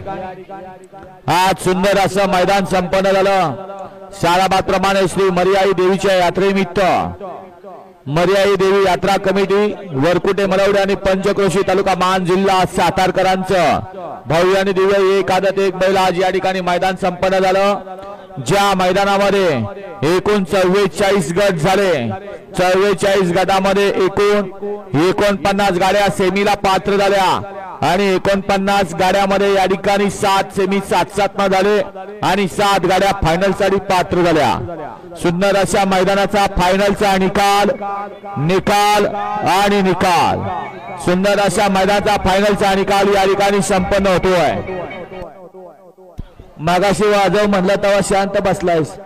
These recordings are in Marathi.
आज सुंदर असं मैदान संपन्न झालं। सालाबाद प्रमाणे श्री मर्याई देवीच्या यात्रेनिमित्त मर्याई देवी यात्रा कमिटी वरकुटे मलवडे आणि पंचक्रोशी तालुका मान जिल्हा सातारकरांचं भव्य आणि दिव्य एक आदत एक बैल आज या ठिकाणी मैदान संपन्न झालं। ज्या मैदानामध्ये एकूण 44 गट झाले। 44 गटामध्ये एकूण 49 गाड्या सेमीला पात्र झाल्या आणि 49 गाड्यामध्ये या ठिकाणी 7 सेमी 7-7 न झाले आणि 7 गाड्या फायनल साठी पात्र झाल्या। सुंदर अशा मैदानाचा फायनलचा निकाल आणि निकाल सुंदर अशा मैदानाचा फायनलचा निकाल या ठिकाणी संपन्न होतोय। मागाशी वाजव म्हणलं तेव्हा शांत बसलायस।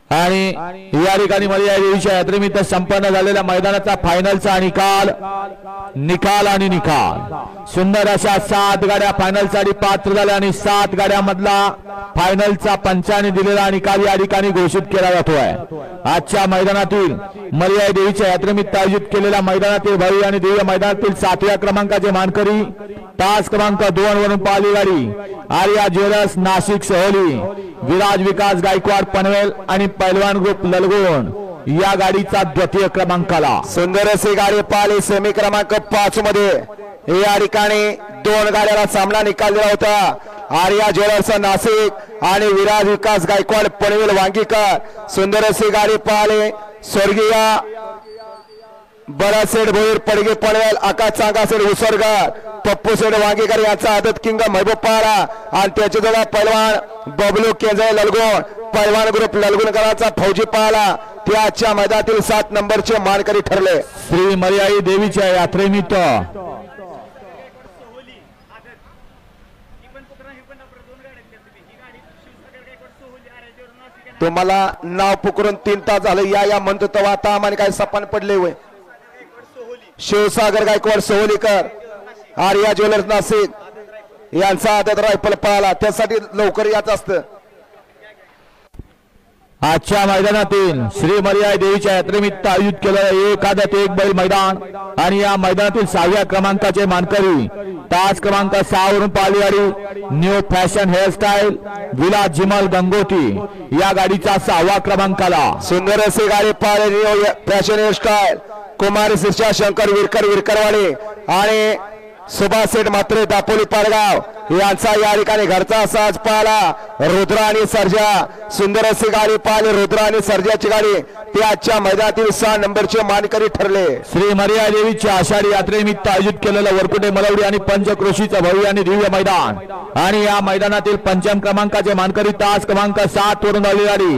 आणि या ठिकाणी मर्याई देवीच्या यात्रेनिमित्त संपन्न झालेल्या मैदानाचा फायनलचा निकाल आणि निकाल सुंदर अशा 7 गाड्या फायनल साठी पात्र झाल्या आणि 7 गाड्यामधला फायनलचा पंचाने दिलेला निकाल या ठिकाणी घोषित केला जातोय। आजच्या मैदानातील मर्याई देवीच्या यात्रेनिमित्त आयोजित केलेल्या मैदानातील भव्य आणि दिव्य मैदानातील 7व्या क्रमांकाचे मानकरी तास क्रमांक 2 वरून पाहिली गाडी आर्या ज्वेलर्स नाशिक सहोली विराज विकास गायकवाड पनवेल आणि पैलवान ग्रुप ललगोण या गाडीचा द्वितीय क्रमांकाला सुंदर अशी गाडी पाहिली। सेमी क्रमांक 5 मध्ये या ठिकाणी 2 गाड्याला सामना निकाल दिला होता। आर्या ज्वेलर्स नाशिक आणि विराज विकास गायकवाड पनवेल वांगीकर सुंदर अशी गाडी पाहिली। स्वर्गीय बरासेड भोईर पडगे पनवेल आकाश चांगासेड उसरगार पप्पू सेड वांगीकर यांचा आदत किंग महबूब पारा आणि त्याच्या जवळ पैलवान बबलू केंजळे ललगोण पैलवान ग्रुप ललगुणकरांचा फौजी पाला ते आजच्या मैदानातील 7 नंबरचे मानकरी ठरले। श्री मर्याई देवीच्या यात्रेनिमित्त तुम्हाला नाव पुकरून 3 तास झाले या म्हणतो तेव्हा आता आम्हाला काय सपान पडले होय। शिवसागर गायकवाड सोहलीकर आर्या ज्वेलर्स नाशिक यांचा आदत रायफल पळाला त्यासाठी लवकर याच असतं। आजच्या मैदानातील श्री मर्याई देवीच्या यात्रेनिमित्त आयोजित केलेलं एक आदत एक बैल मैदान आणि या मैदानातील 6व्या क्रमांकाचे मानकरी तास क्रमांक 6 वरून पाहिली गाडी न्यू फॅशन हेअरस्टाईल विलास जिमल गंगोटी या गाडीचा 6व्या क्रमांकाला सुंदर अशी गाडी पाहिली न्यू फॅशन हेअरस्टाईल कुमारी शिरशा शंकर विरकरवाडी आणि सुभाष सेठ मात्रे दापोली पारगाव यांचा या ठिकाणी घरचा साज पाहिला। रुद्रा आणि सर्जा सुंदर अशी गाडी पाहिली। रुद्रा आणि सर्जाची गाडी ते आजच्या मैदानातील 6 नंबरचे मानकरी ठरले। श्री मर्याई देवीच्या आषाढी यात्रेनिमित्त आयोजित केलेलं वरकुटे मलवडी आणि पंचक्रोशीचं भव्य आणि दिव्य मैदान आणि या मैदानातील 5म क्रमांकाचे मानकरी तास क्रमांक 7 वरून आलेली गाडी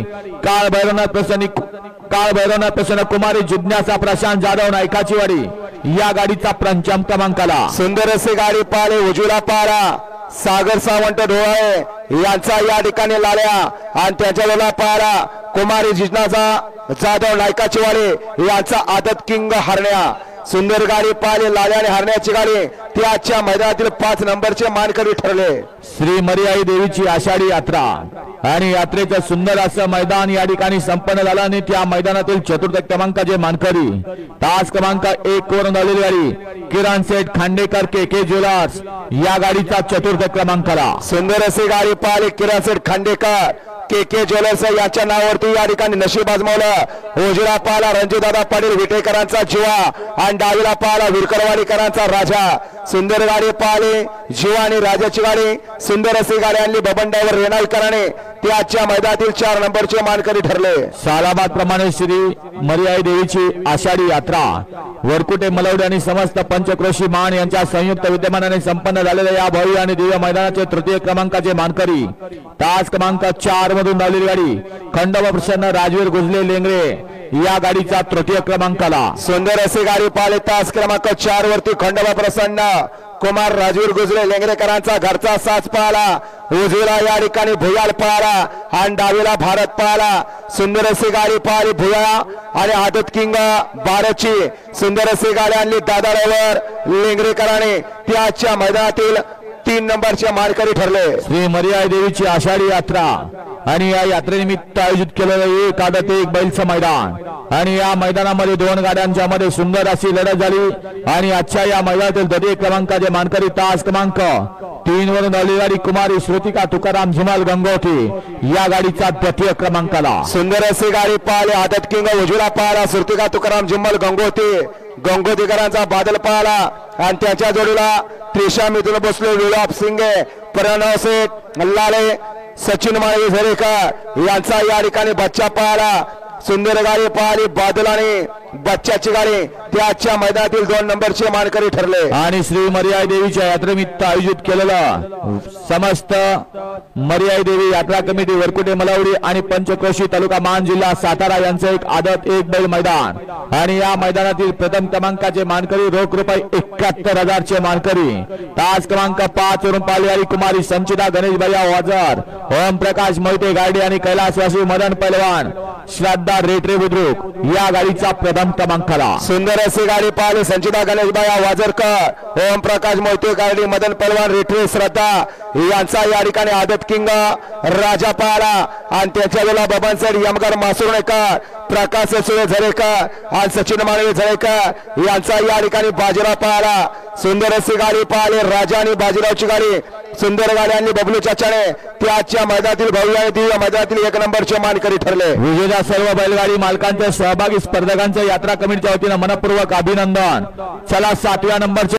काळ भैरवनाथ प्रसन्न कुमारी जिज्ञासा प्रशांत जाधव नायकाची वाडी या गाडीचा 5म क्रमांकाला सुंदर अशी गाडी पाहिली। उजवीला पारा सागर सावंत ढोळे यांचा या ठिकाणी लाल्या आणि त्याच्या पारा कुमारी जिज्ञासा जाधव नायकाची वाडी यांचा आदत किंग हरण्या सुंदर गाडी पाहिली। लाल्या आणि हरण्याची गाडी ती आजच्या मैदानातील 5 नंबरचे मानकरी ठरले। श्री मर्याई देवीची आषाढी यात्रा आणि यात्रेचं सुंदर असं मैदान या ठिकाणी संपन्न झालं आणि त्या मैदानातील 4th क्रमांकाचे मानकरी तास क्रमांक 1 वरून आलेली गाडी किरण सेठ खांडेकर के ज्वेलर्स या गाडीचा 4th क्रमांकाला सुंदर अशी गाडी पाहिली। किरण सेठ खांडेकर के ज्वेलर्स यांच्या नावावरती या ठिकाणी नशीब आजमावलं। उजवीला पाहिला रणजितदादा पाटील विटेकरांचा जीवा आणि डावीला पाहिला विरकरवाडीकरांचा राजा सुंदर गाडी पाहिली। जीवा आणि राजाची गाडी सुंदर अशी गाडी आणली बबन ड्रायव्हर रेणाईकरांनी ते आजच्या मैदानातील 4 नंबरचे मानकरी ठरले। सालाबाद प्रमाणे श्री मर्याई देवीची आषाढी यात्रा वरकुटे मलवडे आणि समस्त पंचक्रोशी मान यांच्या संयुक्त विद्यमानाने संपन्न झालेल्या या भव्य आणि दिव्य मैदानाचे 3य क्रमांकाचे मानकरी तास क्रमांक 4 मधून धावलेली गाडी खंडोबा प्रसन्न राजवीर गुजले लेंगरे या गाडीचा 3य क्रमांकाला सुंदर अशी गाडी पाहिली। तास क्रमांक 4 वरती खंडोबा प्रसन्न कुमार राजवीर गुजरे लेंगरेकरांचा घरचा साज पाहिला। उजवीला या ठिकाणी भुयाल पाहिला आणि डावीला भारत पाहिला। सुंदर अशी गाडी पाहिली भुया आणि आदत किंग भारतची सुंदर अशी गाडी आणली दादा ड्रायव्हर लेंगरेकरांनी ती आजच्या मैदानातील 3 नंबरचे मानकरी ठरले. श्री मर्याई देवीची आषाढी यात्रा आणि या यात्रेनिमित्त आयोजित केलेलं एक आदत एक बैलचं मैदान आणि या मैदानामध्ये 2 गाड्यांच्या मध्ये सुंदर अशी लढत झाली आणि आजच्या या मैदानातील द्वितीय क्रमांकाचे मानकरी तास क्रमांक 3 वरून अलीगाडी कुमारी श्रुतिका तुकाराम झुमल गंगोटी या गाडीचा द्वितीय क्रमांकाला. सुंदर अशी गाडी पाहिली. आदत किंग उजवीला पाहिला श्रुतिका तुकाराम झुमल गंगोतीकरांचा बादल पाहिला आणि त्याच्या जोडीला त्रिशा मिथुन बसले विलाप सिंगे प्रणव सेठ लाले सचिन माळवी झरेकर यांचा या ठिकाणी बच्चा पाहिला. सुंदर गाडी पाहिली बादल आणि बच्चाची गाडी त्याच्या मैदानातील 2 नंबरचे मानकरी ठरले. आणि श्री मर्याई देवीच्या यात्रेनिमित्त आयोजित केलेलं समस्त मर्याई देवी यात्रा कमिटी वरकुटे मलवडी आणि पंचक्रोशी तालुका मान जिल्हा सातारा यांचं एक आदत एक बैल मैदान आणि या मैदानातील प्रथम क्रमांकाचे मानकरी रोख रुपये 71,000चे मानकरी तास क्रमांक 5 वरून पालियारी कुमारी संचिता गणेशभैया वाजर ओम प्रकाश मोहिते गाडी आणि कैलासवासी मदन पैलवान श्रद्धा रेटरे बुद्रुक या गाडीचा प्रथम क्रमांकाला. सुंदर अशी गाडी पाहिली. संचिता गणेशबाया वाजरकर ओम प्रकाश मोहिते गाडी मदन पलवान रेटरे श्रद्धा यांचा या ठिकाणी आदत किंग राजा पाहिला आणि त्याच्या वेळेला बबन सेठ यमगर मासुर्णेकर प्रकाश झरेकर आणि सचिन माळवी झरेकर यांचा या ठिकाणी बाजीराव पाहिला. सुंदर अशी गाडी पाहिली. राजा आणि बाजीरावची गाडी सुंदर गाड्यांनी बबलू चाचाने त्याच्या मैदानातील भव्य आणि दिव्य मैदानातील 1 नंबरचे मानकरी ठरले. विजेता सर्व बैलगाडी मालकांच्या सहभागी स्पर्धकांच्या यात्रा कमिटीच्या वतीने मनपूर्वक अभिनंदन. चला 7व्या नंबरचे